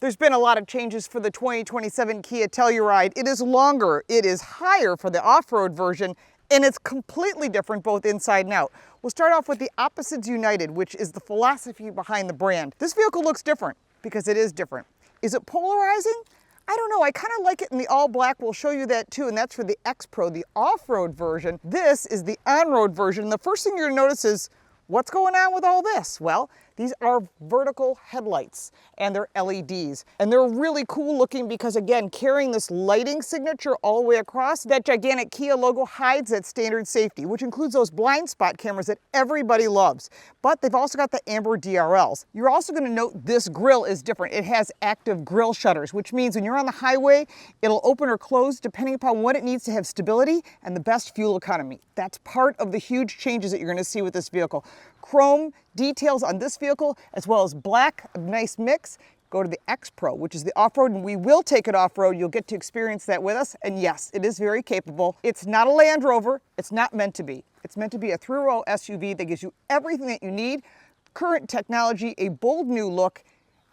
There's been a lot of changes for the 2027 Kia Telluride. It is longer, it is higher for the off-road version, and it's completely different both inside and out. We'll start off with the Opposites United, which is the philosophy behind the brand. This vehicle looks different because it is different. Is it polarizing? I don't know, I kind of like it in the all black. We'll show you that too, and that's for the X-Pro, the off-road version. This is the on-road version. The first thing you're gonna notice is, what's going on with all this? Well, these are vertical headlights and they're LEDs. And they're really cool looking because, again, carrying this lighting signature all the way across, that gigantic Kia logo hides that standard safety, which includes those blind spot cameras that everybody loves. But they've also got the amber DRLs. You're also going to note this grille is different. It has active grille shutters, which means when you're on the highway, it'll open or close depending upon what it needs to have stability and the best fuel economy. That's part of the huge changes that you're going to see with this vehicle. Chrome details on this vehicle, as well as black, a nice mix. Go to the X-Pro, which is the off-road, and we will take it off-road. You'll get to experience that with us. And yes, it is very capable. It's not a Land Rover. It's not meant to be. It's meant to be a three-row SUV that gives you everything that you need, current technology, a bold new look,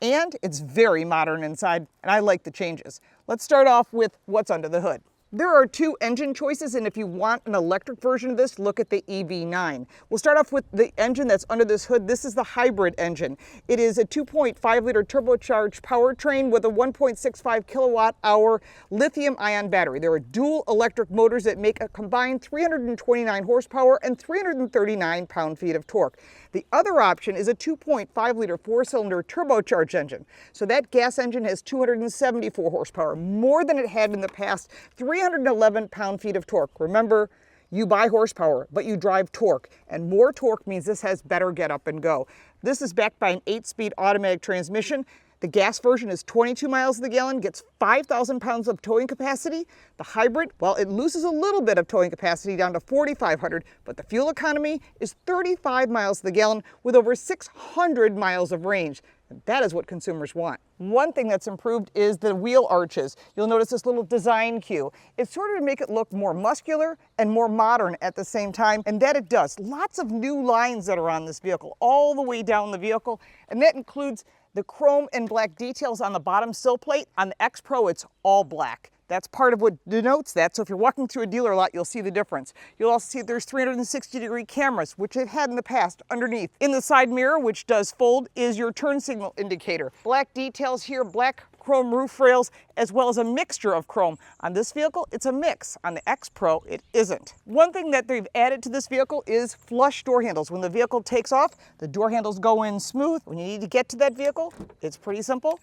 and it's very modern inside, and I like the changes. Let's start off with what's under the hood. There are two engine choices, and if you want an electric version of this, look at the EV9. We'll start off with the engine that's under this hood. This is the hybrid engine. It is a 2.5-liter turbocharged powertrain with a 1.65 kilowatt-hour lithium-ion battery. There are dual electric motors that make a combined 329 horsepower and 339 pound-feet of torque. The other option is a 2.5-liter four-cylinder turbocharged engine. So that gas engine has 274 horsepower, more than it had in the past, 311 pound-feet of torque. Remember, you buy horsepower, but you drive torque, and more torque means this has better get up and go. This is backed by an 8-speed automatic transmission. The gas version is 22 miles to the gallon, gets 5,000 pounds of towing capacity. The hybrid, well, it loses a little bit of towing capacity down to 4,500, but the fuel economy is 35 miles to the gallon with over 600 miles of range. And that is what consumers want. One thing that's improved is the wheel arches. You'll notice this little design cue. It's sort of to make it look more muscular and more modern at the same time, and that it does. Lots of new lines that are on this vehicle, all the way down the vehicle, and that includes the chrome and black details on the bottom sill plate. On the X-Pro, it's all black. That's part of what denotes that. So if you're walking through a dealer lot, you'll see the difference. You'll also see there's 360-degree cameras, which they've had in the past underneath. In the side mirror, which does fold, is your turn signal indicator. Black details here, black chrome roof rails, as well as a mixture of chrome. On this vehicle, it's a mix. On the X-Pro, it isn't. One thing that they've added to this vehicle is flush door handles. When the vehicle takes off, the door handles go in smooth. When you need to get to that vehicle, it's pretty simple.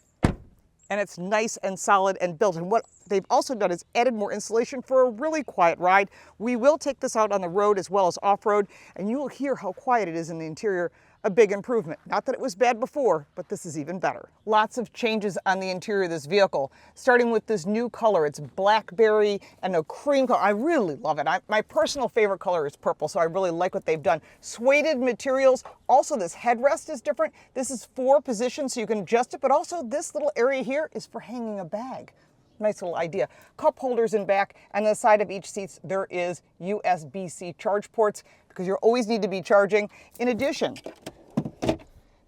And it's nice and solid and built. And what they've also done is added more insulation for a really quiet ride. We will take this out on the road as well as off-road, and you will hear how quiet it is in the interior. A big improvement. Not that it was bad before, but this is even better. Lots of changes on the interior of this vehicle, starting with this new color. It's blackberry and a cream color. I really love it. My personal favorite color is purple, so I really like what they've done. Suede materials. Also, this headrest is different. This is 4 positions, so you can adjust it, but also this little area here is for hanging a bag. Nice little idea. Cup holders in back, and on the side of each seat there is USB-C charge ports because you always need to be charging. In addition,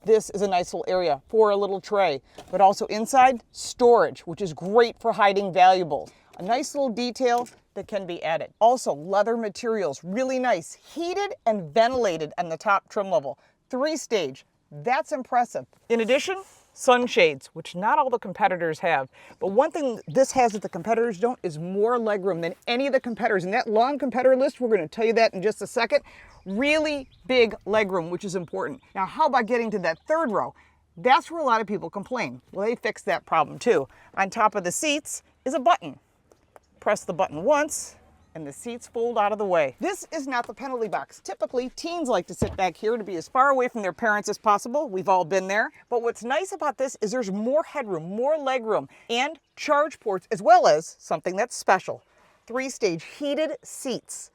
this is a nice little area for a little tray, but also inside, storage, which is great for hiding valuables. A nice little detail that can be added. Also, leather materials, really nice. Heated and ventilated on the top trim level. 3-stage, that's impressive. In addition, sunshades, which not all the competitors have. But one thing this has that the competitors don't is more legroom than any of the competitors. In that long competitor list, we're going to tell you that in just a second. Really big legroom, which is important. Now, how about getting to that third row? That's where a lot of people complain. Well, they fixed that problem too. On top of the seats is a button. Press the button once, and the seats fold out of the way. This is not the penalty box. Typically, teens like to sit back here to be as far away from their parents as possible. We've all been there. But what's nice about this is there's more headroom, more legroom, and charge ports, as well as something that's special. 3-stage heated seats.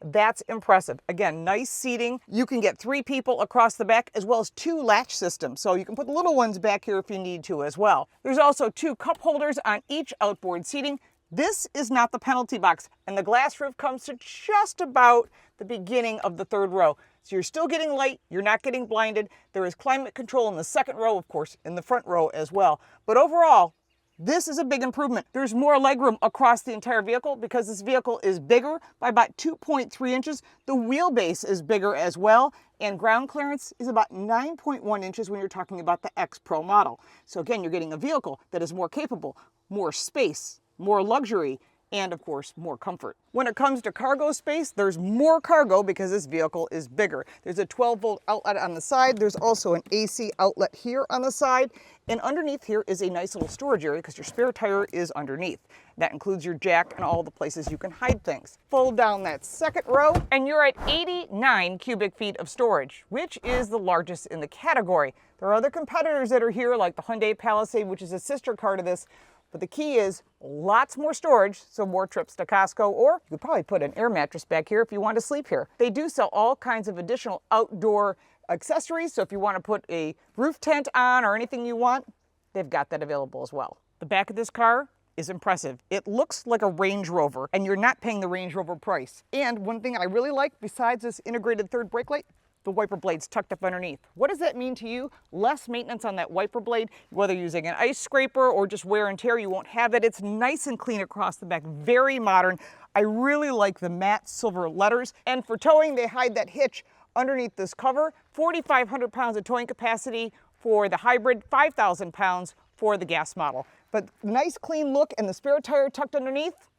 That's impressive. Again, nice seating. You can get 3 people across the back, as well as 2 latch systems. So you can put the little ones back here if you need to as well. There's also 2 cup holders on each outboard seating. This is not the penalty box, and the glass roof comes to just about the beginning of the third row. So you're still getting light, you're not getting blinded. There is climate control in the second row, of course, in the front row as well. But overall, this is a big improvement. There's more legroom across the entire vehicle because this vehicle is bigger by about 2.3 inches. The wheelbase is bigger as well, and ground clearance is about 9.1 inches when you're talking about the X-Pro model. So again, you're getting a vehicle that is more capable, more space, more luxury, and of course, more comfort. When it comes to cargo space, there's more cargo because this vehicle is bigger. There's a 12-volt outlet on the side. There's also an AC outlet here on the side. And underneath here is a nice little storage area because your spare tire is underneath. That includes your jack and all the places you can hide things. Fold down that second row and you're at 89 cubic feet of storage, which is the largest in the category. There are other competitors that are here like the Hyundai Palisade, which is a sister car to this. But the key is lots more storage, so more trips to Costco, or you could probably put an air mattress back here if you want to sleep here. They do sell all kinds of additional outdoor accessories, so if you want to put a roof tent on or anything you want, they've got that available as well. The back of this car is impressive. It looks like a Range Rover, and you're not paying the Range Rover price. And one thing I really like, besides this integrated third brake light, the wiper blade's tucked up underneath. What does that mean to you? Less maintenance on that wiper blade, whether using an ice scraper or just wear and tear, you won't have that. It's nice and clean across the back, very modern. I really like the matte silver letters. And for towing, they hide that hitch underneath this cover. 4,500 pounds of towing capacity for the hybrid, 5,000 pounds for the gas model. But nice clean look, and the spare tire tucked underneath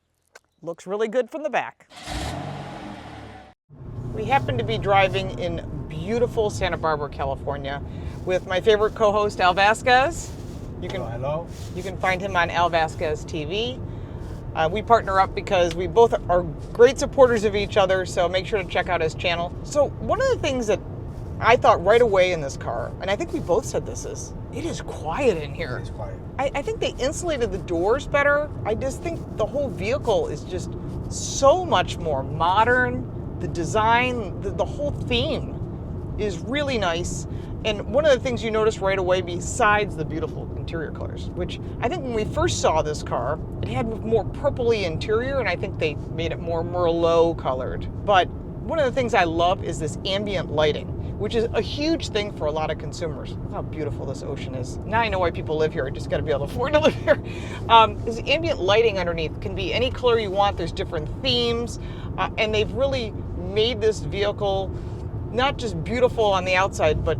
looks really good from the back. We happen to be driving in beautiful Santa Barbara, California with my favorite co-host, Al Vazquez. Hello. You can find him on Al Vazquez TV. We partner up because we both are great supporters of each other, so make sure to check out his channel. So one of the things that I thought right away in this car, and I think we both said this, is it is quiet in here. It is quiet. I think they insulated the doors better. I just think the whole vehicle is just so much more modern. The design, the whole theme is really nice. And one of the things you notice right away, besides the beautiful interior colors, which I think when we first saw this car, it had more purpley interior, and I think they made it more Merlot colored. But one of the things I love is this ambient lighting, which is a huge thing for a lot of consumers. Look how beautiful this ocean is. Now I know why people live here. I just got to be able to afford to live here. This ambient lighting underneath can be any color you want. There's different themes, and they've really made this vehicle not just beautiful on the outside, but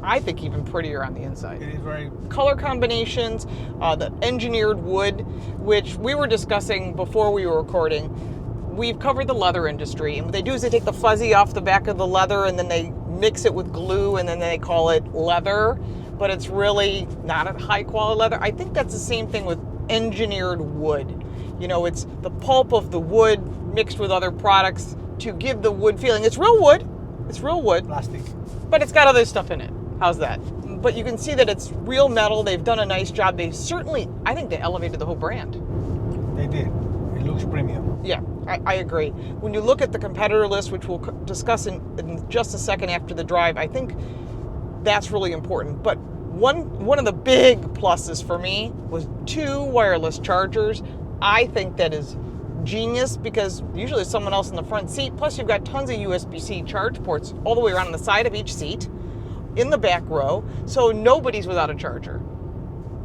I think even prettier on the inside. It is very... Color combinations, the engineered wood, which we were discussing before we were recording. We've covered the leather industry, and what they do is they take the fuzzy off the back of the leather and then they mix it with glue and then they call it leather, but it's really not a high quality leather. I think that's the same thing with engineered wood. You know, it's the pulp of the wood mixed with other products to give the wood feeling. It's real wood. It's real wood. Plastic. But it's got other stuff in it. How's that? But you can see that it's real metal. They've done a nice job. They certainly, I think they elevated the whole brand. They did. It looks premium. Yeah, I agree. When you look at the competitor list, which we'll discuss in just a second after the drive, I think that's really important. But one of the big pluses for me was 2 wireless chargers. I think that is genius because usually there's someone else in the front seat. Plus you've got tons of USB-C charge ports all the way around the side of each seat in the back row. So nobody's without a charger.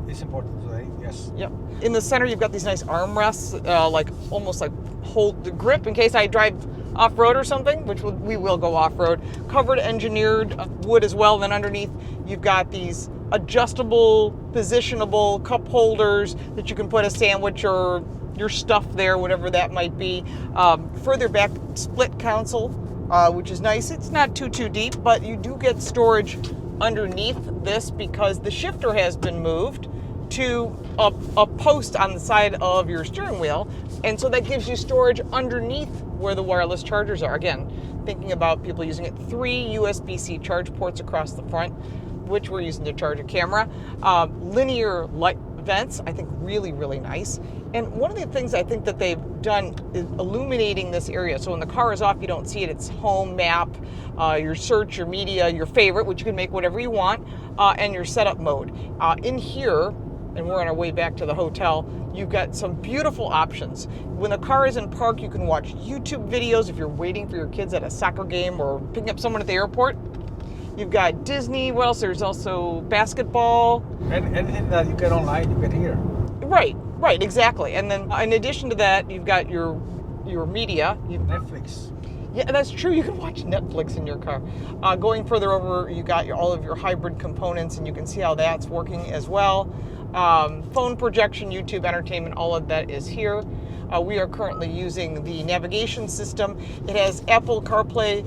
It's important today, yes. Yep. In the center, you've got these nice armrests, like almost like hold the grip in case I drive off-road or something, which we will go off-road. Covered engineered wood as well. Then underneath, you've got these adjustable, positionable cup holders that you can put a sandwich or your stuff there, whatever that might be. Further back, split console, which is nice. It's not too deep, but you do get storage underneath this because the shifter has been moved to a post on the side of your steering wheel, and so that gives you storage underneath where the wireless chargers are. Again, thinking about people using it, 3 USB-C charge ports across the front, which we're using to charge a camera. Linear light vents, I think really nice. And one of the things I think that they've done is illuminating this area. So when the car is off, you don't see it. It's home, map, your search, your media, your favorite, which you can make whatever you want, and your setup mode. In here, and we're on our way back to the hotel, you've got some beautiful options. When the car is in park, you can watch YouTube videos if you're waiting for your kids at a soccer game or picking up someone at the airport. You've got Disney. What else? There's also basketball. And anything that you get online, you get here. Right, exactly. And then in addition to that, you've got your media. Netflix. Yeah, that's true. You can watch Netflix in your car. Going further over, you got all of your hybrid components, and you can see how that's working as well. Phone projection, YouTube entertainment, all of that is here. We are currently using the navigation system. It has Apple CarPlay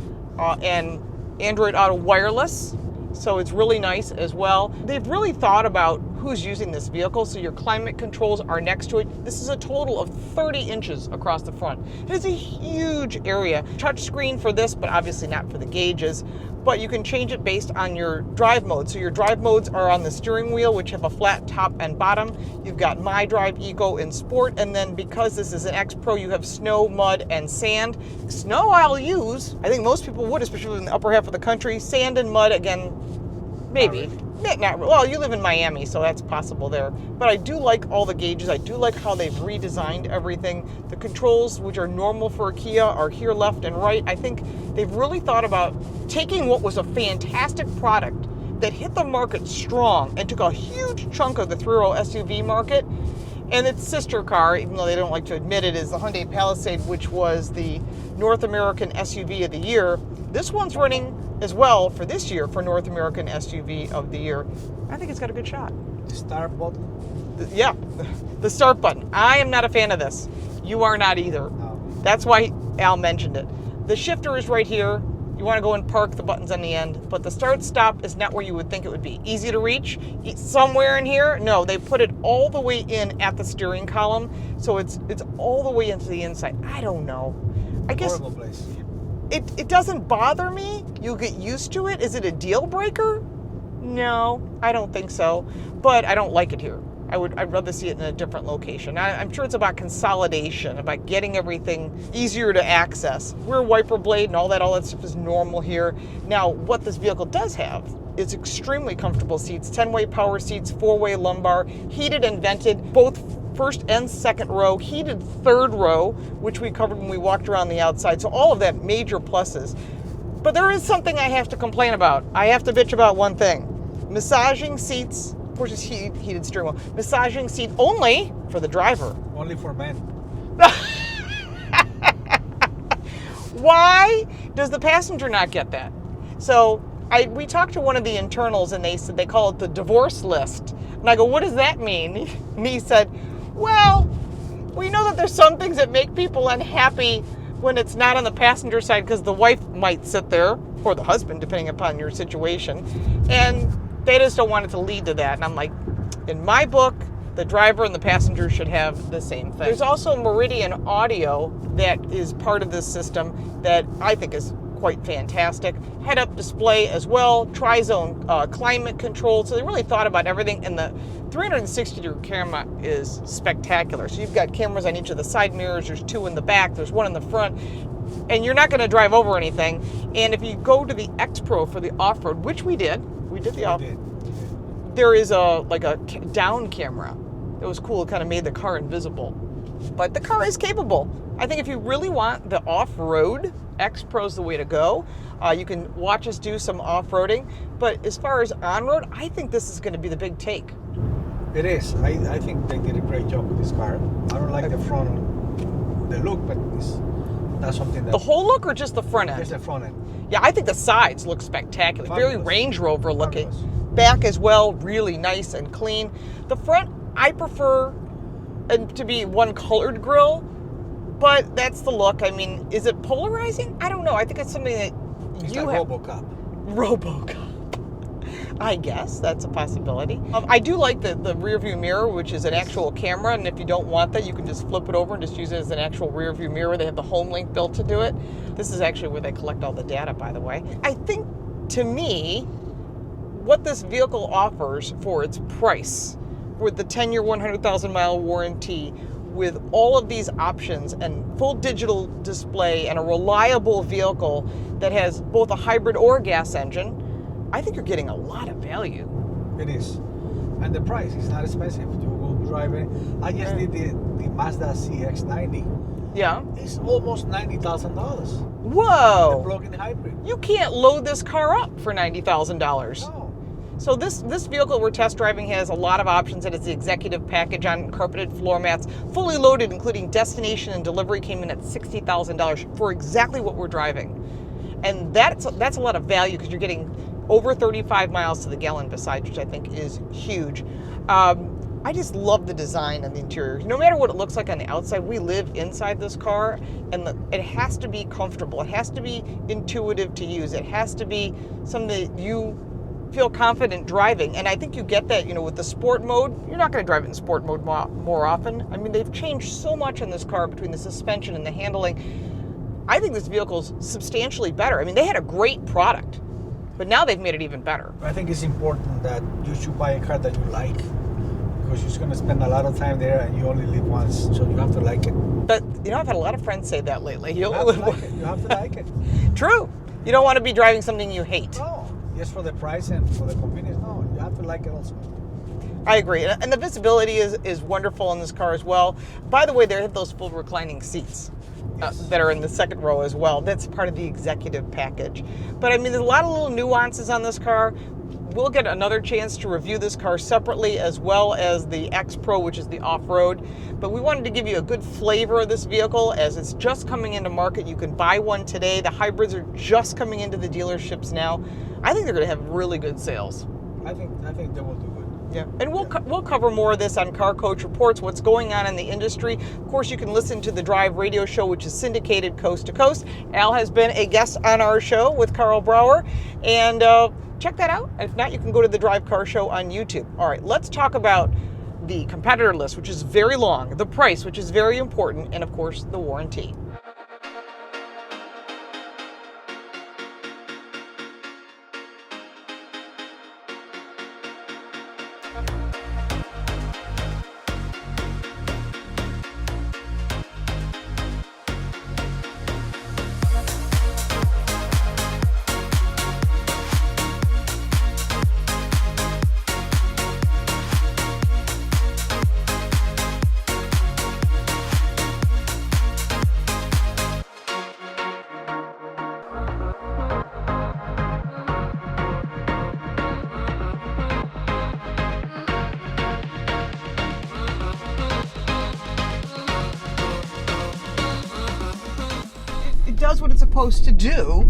and Android Auto wireless, so it's really nice as well. They've really thought about who's using this vehicle, so your climate controls are next to it. This is a total of 30 inches across the front. It is a huge area. Touch screen for this, but obviously not for the gauges. But you can change it based on your drive mode. So your drive modes are on the steering wheel, which have a flat top and bottom. You've got My Drive, Eco, and Sport. And then because this is an X-Pro, you have snow, mud, and sand. Snow I'll use. I think most people would, especially in the upper half of the country. Sand and mud, again, maybe. Well, you live in Miami, so that's possible there. But I do like all the gauges. I do like how they've redesigned everything. The controls, which are normal for a Kia, are here left and right. I think they've really thought about taking what was a fantastic product that hit the market strong and took a huge chunk of the three-row SUV market. And its sister car, even though they don't like to admit it, is the Hyundai Palisade, which was the North American SUV of the year. This one's running as well for this year for North American SUV of the year. I think it's got a good shot. The start button? Yeah, the start button. I am not a fan of this. You are not either. No. That's why Al mentioned it. The shifter is right here. You want to go and park, the button's on the end, but the start stop is not where you would think it would be. Easy to reach, somewhere in here? No, they put it all the way in at the steering column, so it's all the way into the inside. I don't know. I guess Horrible place. it doesn't bother me. You'll get used to it. Is it a deal breaker? No, I don't think so, but I don't like it here. I'd rather see it in a different location. I'm sure it's about consolidation, about getting everything easier to access. Rear wiper blade and all that stuff is normal here. Now, what this vehicle does have is extremely comfortable seats, 10-way power seats, 4-way lumbar, heated and vented, both first and second row, heated third row, which we covered when we walked around the outside. So all of that, major pluses. But there is something I have to complain about. I have to bitch about one thing. Massaging seats. Of course, it's heated steering wheel. Massaging seat only for the driver. Only for men. Why does the passenger not get that? So we talked to one of the internals, and they said they call it the divorce list. And I go, what does that mean? And he said, well, we know that there's some things that make people unhappy when it's not on the passenger side because the wife might sit there, or the husband, depending upon your situation, and they just don't want it to lead to that. And I'm like, in my book, the driver and the passenger should have the same thing. There's also Meridian audio that is part of this system that I think is quite fantastic. Head-up display as well, tri-zone climate control. So they really thought about everything, and the 360-degree camera is spectacular. So you've got cameras on each of the side mirrors. There's 2 in the back. There's 1 in the front. And you're not going to drive over anything. And if you go to the X-Pro for the off-road, which we did the off-road, there is a down camera. It was cool. It kind of made the car invisible. But the car is capable. I think if you really want the off-road, X-Pro's the way to go. You can watch us do some off-roading. But as far as on-road, I think this is going to be the big take. It is. I think they did a great job with this car. I don't like the front, the look, but that's something that... The whole look or just the front end? Just the front end. Yeah, I think the sides look spectacular. Fabulous. Very Range Rover looking. Fabulous. Back as well, really nice and clean. The front, I prefer to be one colored grille, but that's the look. I mean, is it polarizing? I don't know. I think it's something that It's you like have. RoboCop. I guess that's a possibility. I do like the rear view mirror, which is an actual camera, and if you don't want that, you can just flip it over and just use it as an actual rear view mirror. They have the home link built to do it. This is actually where they collect all the data, by the way. I think, to me, what this vehicle offers for its price, with the 10-year, 100,000-mile warranty, with all of these options and full digital display and a reliable vehicle that has both a hybrid or gas engine, I think you're getting a lot of value. It is. And the price is not expensive. You go drive it. I just did the Mazda CX-90. Yeah. It's almost $90,000. Whoa. The plug-in hybrid. You can't load this car up for $90,000. No. So this vehicle we're test driving has a lot of options. It is the executive package on carpeted floor mats, fully loaded, including destination and delivery, came in at $60,000 for exactly what we're driving. And that's a lot of value because you're getting over 35 miles to the gallon besides, which I think is huge. I just love the design and the interior. No matter what it looks like on the outside, we live inside this car, and it has to be comfortable. It has to be intuitive to use. It has to be something that you feel confident driving. And I think you get that, with the sport mode. You're not going to drive it in sport mode more often. I mean, they've changed so much in this car between the suspension and the handling. I think this vehicle's substantially better. I mean, they had a great product, but now they've made it even better. I think it's important that you should buy a car that you like, because you're going to spend a lot of time there and you only live once, so you have to like it. But, I've had a lot of friends say that lately. You have to like it. You have to like it. True. You don't want to be driving something you hate. No, just for the price and for the convenience. No, you have to like it also. I agree. And the visibility is wonderful in this car as well. By the way, they have those full reclining seats. That are in the second row as well. That's part of the executive package. But I mean, there's a lot of little nuances on this car. We'll get another chance to review this car separately, as well as the X-Pro, which is the off-road. But we wanted to give you a good flavor of this vehicle as it's just coming into market. You can buy one today. The hybrids are just coming into the dealerships now. I think they're going to have really good sales. I think they will do good. Yeah, and we'll cover more of this on Car Coach Reports, what's going on in the industry. Of course, you can listen to the Drive radio show, which is syndicated coast to coast. Al has been a guest on our show with Carl Brower, and check that out. If not, you can go to the Drive Car Show on YouTube. All right, let's talk about the competitor list, which is very long, the price, which is very important, and of course, the warranty. Does what it's supposed to do.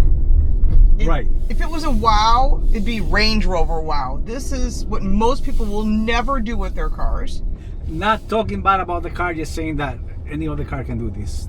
Right. If it was a wow, it'd be Range Rover wow. This is what most people will never do with their cars. Not talking bad about the car, just saying that any other car can do this.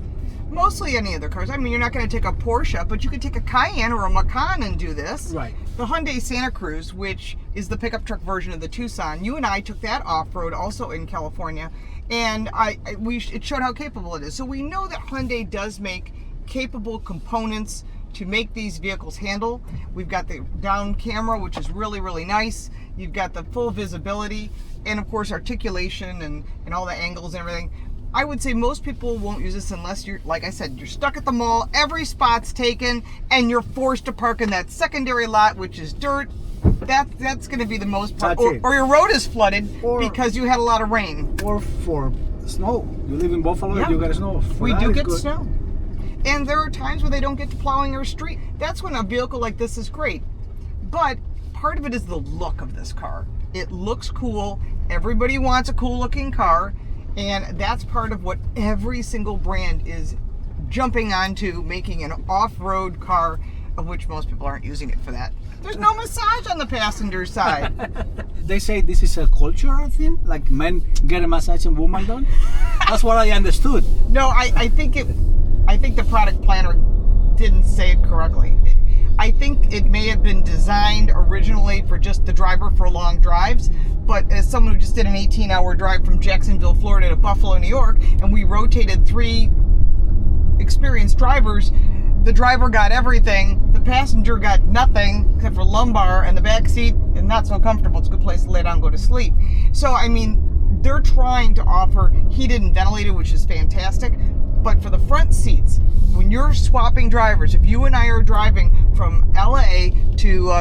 Mostly any other cars. I mean, you're not going to take a Porsche, but you could take a Cayenne or a Macan and do this. Right. The Hyundai Santa Cruz, which is the pickup truck version of the Tucson, you and I took that off-road also in California, and it showed how capable it is. So we know that Hyundai does make capable components to make these vehicles handle. We've got the down camera, which is really, really nice. You've got the full visibility, and of course articulation and all the angles and everything. I would say most people won't use this unless you're, like I said, you're stuck at the mall, every spot's taken, and you're forced to park in that secondary lot, which is dirt. That's going to be the most part. Or your road is flooded because you had a lot of rain. Or for snow. You live in Buffalo, yeah. You got snow. We do get snow. And there are times where they don't get to plowing your street. That's when a vehicle like this is great. But part of it is the look of this car. It looks cool. Everybody wants a cool looking car. And that's part of what every single brand is jumping onto, making an off-road car, of which most people aren't using it for that. There's no massage on the passenger side. They say this is a cultural thing, like men get a massage and women don't. That's what I understood. No, I think the product planner didn't say it correctly. I think it may have been designed originally for just the driver for long drives, but as someone who just did an 18-hour drive from Jacksonville, Florida to Buffalo, New York, and we rotated 3 experienced drivers, the driver got everything, the passenger got nothing except for lumbar, and the back seat is not so comfortable. It's a good place to lay down and go to sleep. So, I mean, they're trying to offer heated and ventilated, which is fantastic. But for the front seats, when you're swapping drivers, if you and I are driving from LA to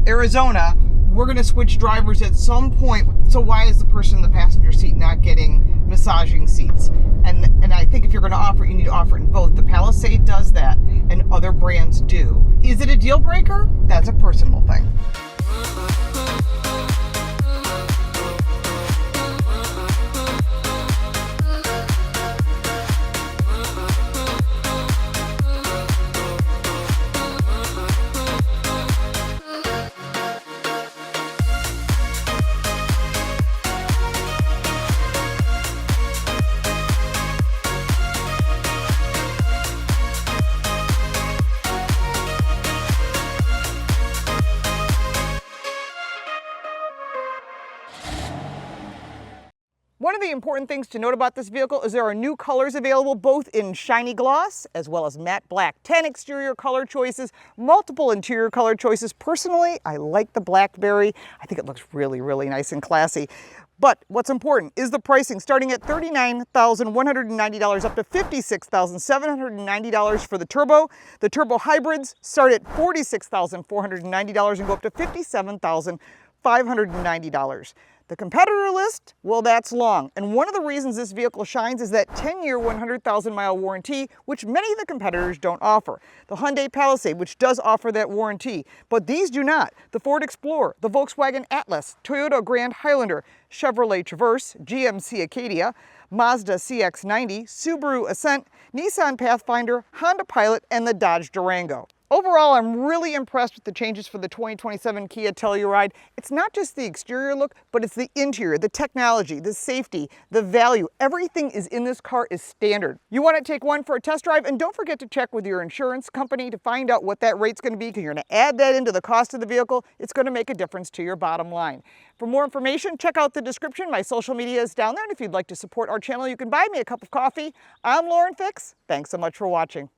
Arizona, we're going to switch drivers at some point. So why is the person in the passenger seat not getting massaging seats? And I think if you're going to offer it, you need to offer it in both. The Palisade does that, and other brands do. Is it a deal breaker? That's a personal thing. One of the important things to note about this vehicle is there are new colors available, both in shiny gloss as well as matte black. 10 exterior color choices, multiple interior color choices. Personally, I like the blackberry. I think it looks really, really nice and classy. But what's important is the pricing, starting at $39,190 up to $56,790 for the turbo. The turbo hybrids start at $46,490 and go up to $57,590. The competitor list, well, that's long. And one of the reasons this vehicle shines is that 10-year, 100,000-mile warranty, which many of the competitors don't offer. The Hyundai Palisade, which does offer that warranty, but these do not. The Ford Explorer, the Volkswagen Atlas, Toyota Grand Highlander, Chevrolet Traverse, GMC Acadia, Mazda CX-90, Subaru Ascent, Nissan Pathfinder, Honda Pilot, and the Dodge Durango. Overall, I'm really impressed with the changes for the 2027 Kia Telluride. It's not just the exterior look, but it's the interior, the technology, the safety, the value. Everything is in this car is standard. You want to take one for a test drive, and don't forget to check with your insurance company to find out what that rate's going to be, because you're going to add that into the cost of the vehicle. It's going to make a difference to your bottom line. For more information, check out the description. My social media is down there, and if you'd like to support our channel, you can buy me a cup of coffee. I'm Lauren Fix. Thanks so much for watching.